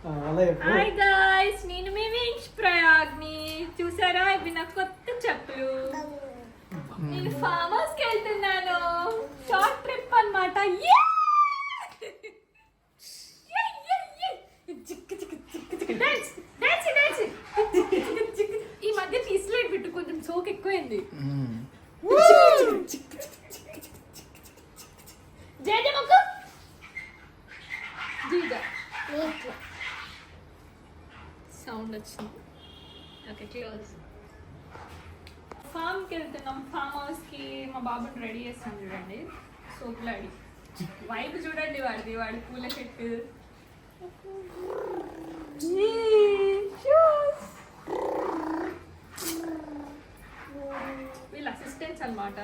Hi guys, నేను మీ wings ప్రయాగ్ని. చూసారా, ఇవి నా కొత్త చెప్పులు. నేను ఫామ్ హౌస్ కి వెళ్తున్నాను. షార్ట్ ట్రిప్ అన్నమాట. ఈ మధ్య తీసులేట్ పెట్టు, కొంచెం సోక్ ఎక్కువైంది. జయజమ్మకు సౌండ్ వచ్చింది. Okay, close. ఫామ్కి వెళ్తున్నాం, ఫామ్ హౌస్కి. మా బాబుని రెడీ చేస్తాను చూడండి. సోకులాడి వైపు చూడండి వాడి పూల చెట్టు. వీళ్ళ అసిస్టెంట్స్ అన్నమాట.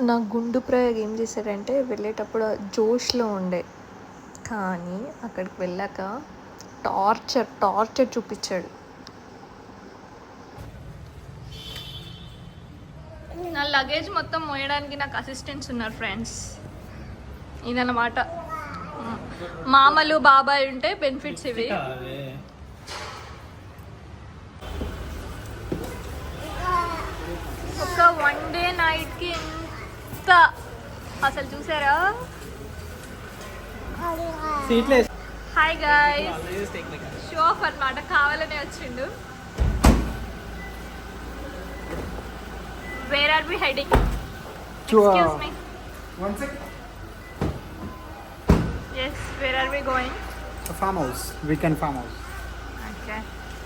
నా గుండు ప్రయోగం ఏం చేశారంటే, వెళ్ళేటప్పుడు జోష్లో ఉండే, కానీ అక్కడికి వెళ్ళాక టార్చర్ చూపించాడు. నా లగేజ్ మొత్తం మోయడానికి నాకు అసిస్టెంట్స్ ఉన్నారు ఫ్రెండ్స్. ఇదన్నమాట, మామలు బాబాయ్ ఉంటే బెనిఫిట్స్ ఇవి. ఒక 1 డే నైట్కి ఎంత అసలు చూసారా. హాయ్ గాయ్స్, షో ఆఫ్ అన్నమాట, కావాలనే వచ్చిండు. Where are we heading? Excuse me. Yes, where are we going? A farmhouse, weekend farmhouse. Okay.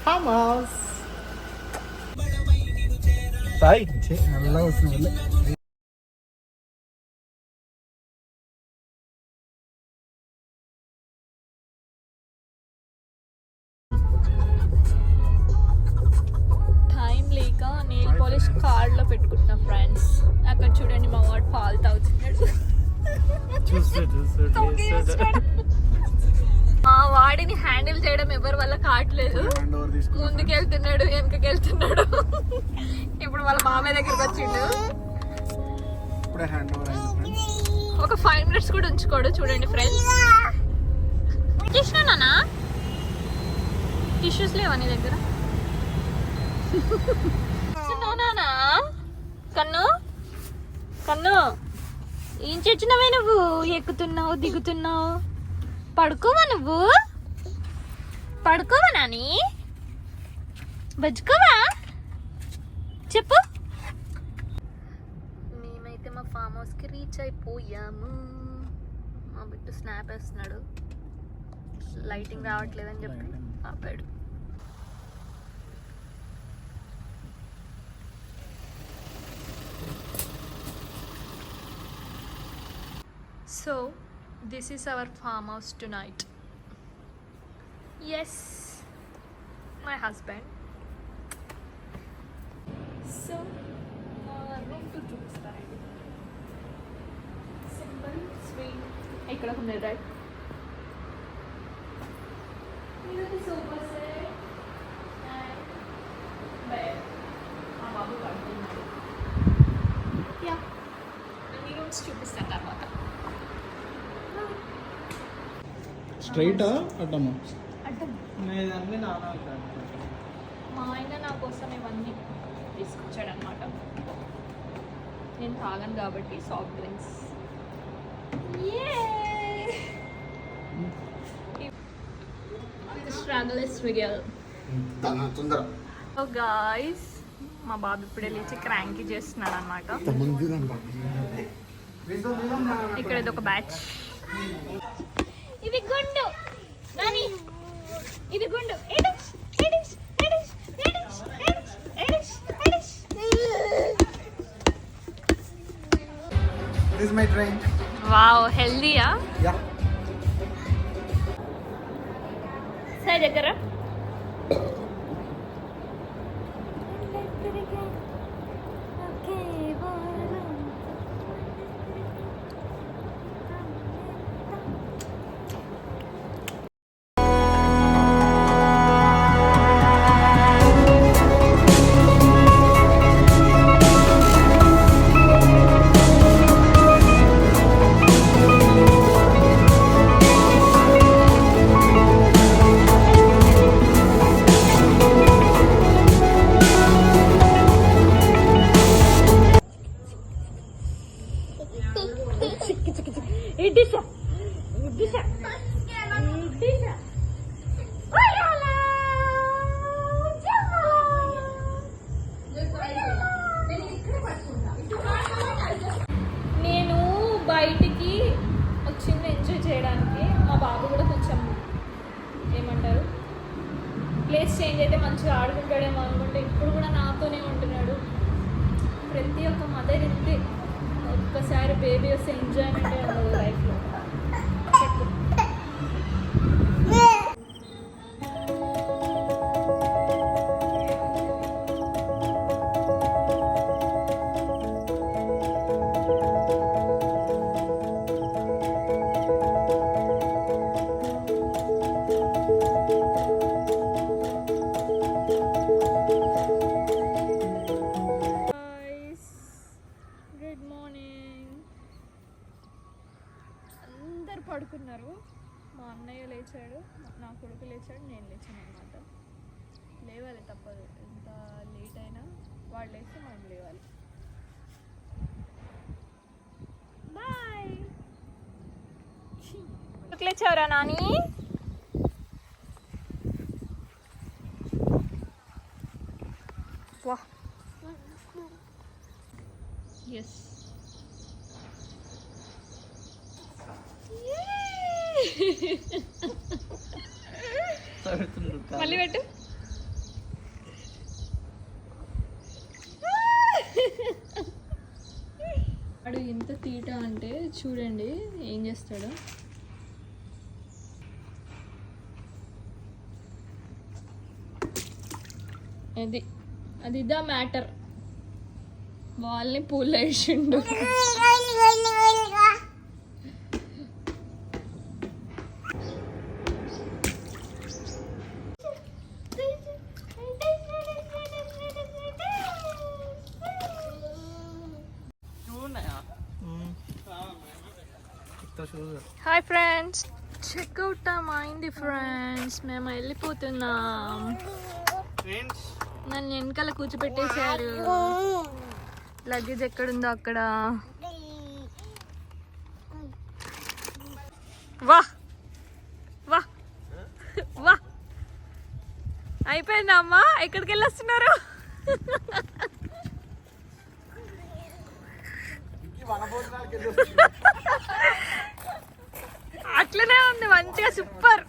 Farmhouse. Sai, nalla vastunu. Time లేక నెయిల్ పాలిష్ కార్డ్లో పెట్టుకుంటున్నా ఫ్రెండ్స్. అక్కడ చూడండి, మా వాడు పాలు తాగుతున్నాడు. మా వాడిని హ్యాండిల్ చేయడం ఎవరి వల్ల కావట్లేదు. ముందుకెళ్తున్నాడు, వెనకకెళ్తున్నాడు. ఇప్పుడు వాళ్ళ మామయ్య దగ్గరికి వచ్చిండు. ఒక 5 minutes కూడా ఉంచుకోడు. చూడండి ఫ్రెండ్స్. కృష్ణనా టిష్యూస్ లేవా నీ దగ్గర? కన్ను కన్ను ఏం చేసినవే నువ్వు? ఎక్కుతున్నావు, దిగుతున్నావు. పడుకోవా నువ్వు? పడుకోవా నాని? బజ్జుకోవా? చెప్పు. మేమైతే మా ఫామ్ హౌస్కి రీచ్ అయిపోయాము. మా బిట్టు స్నాప్ వేస్తున్నాడు, లైటింగ్ రావట్లేదని చెప్పి ఆపాడు. So, this is our farmhouse tonight. Yes, my husband. So, room to choose, right? Simple, sweet. Ikkada unde right? This is sofa set and bed. Babu పడుకున్నాడు. Yeah. అన్ని rooms చూపిస్తాను తర్వాత. స్ట్రైటా అడ్డమా? అడ్డం. మా ఆయన నా కోసం ఇవన్నీ తీసుకొచ్చాడు అనమాట. నేను తాగను కాబట్టి soft drinks. Struggle is real. So guys, మా బాబు ఇప్పుడే లేచి క్రాంకీ చేస్తున్నాడు అనమాట. ఇక్కడ ఇది ఒక బ్యాచ్. ఇది గుండు నాని, ఇది గుండు. This is my drink. Wow, హెల్దీయా? Yeah. సై దగ్గర ప్లేస్ చేంజ్ అయితే మంచిగా ఆడుకుంటాడేమో అనుకుంటే ఇప్పుడు కూడా నాతోనే ఉంటున్నాడు. ప్రతి ఒక్క మదర్ ఇంతే, ఒక్కసారి బేబీ వస్తే ఎంజాయ్మెంటే ఉండదు లైఫ్లో. Good morning. అందరు పడుకున్నారు. మా అన్నయ్య లేచాడు, నా కొడుకు లేచాడు, నేను లేచాను అన్నమాట. లేవాలి తప్పదు, ఎంత లేట్ అయినా వాడు లేస్తే మనం లేవాలి. బాయ్. లేచావురా నాని? వా. ఎస్. మళ్ళీ పెట్టు. వాడు ఎంత తీట అంటే చూడండి ఏం చేస్తాడు. అది ద మ్యాటర్. వాళ్ళని పూల్లో వేసిండు. హాయ్ ఫ్రెండ్స్, చెక్అవుట్ టైం అయింది ఫ్రెండ్స్. మేము వెళ్ళిపోతున్నాం. నన్ను వెనకాల కూర్చోపెట్టేశారు. లగేజ్ ఎక్కడుందో అక్కడ. వా వా వా. అయిపోయిందా అమ్మా? ఎక్కడికి వెళ్ళొస్తున్నారు? అట్లనే ఉంది, మంచిగా సూపర్.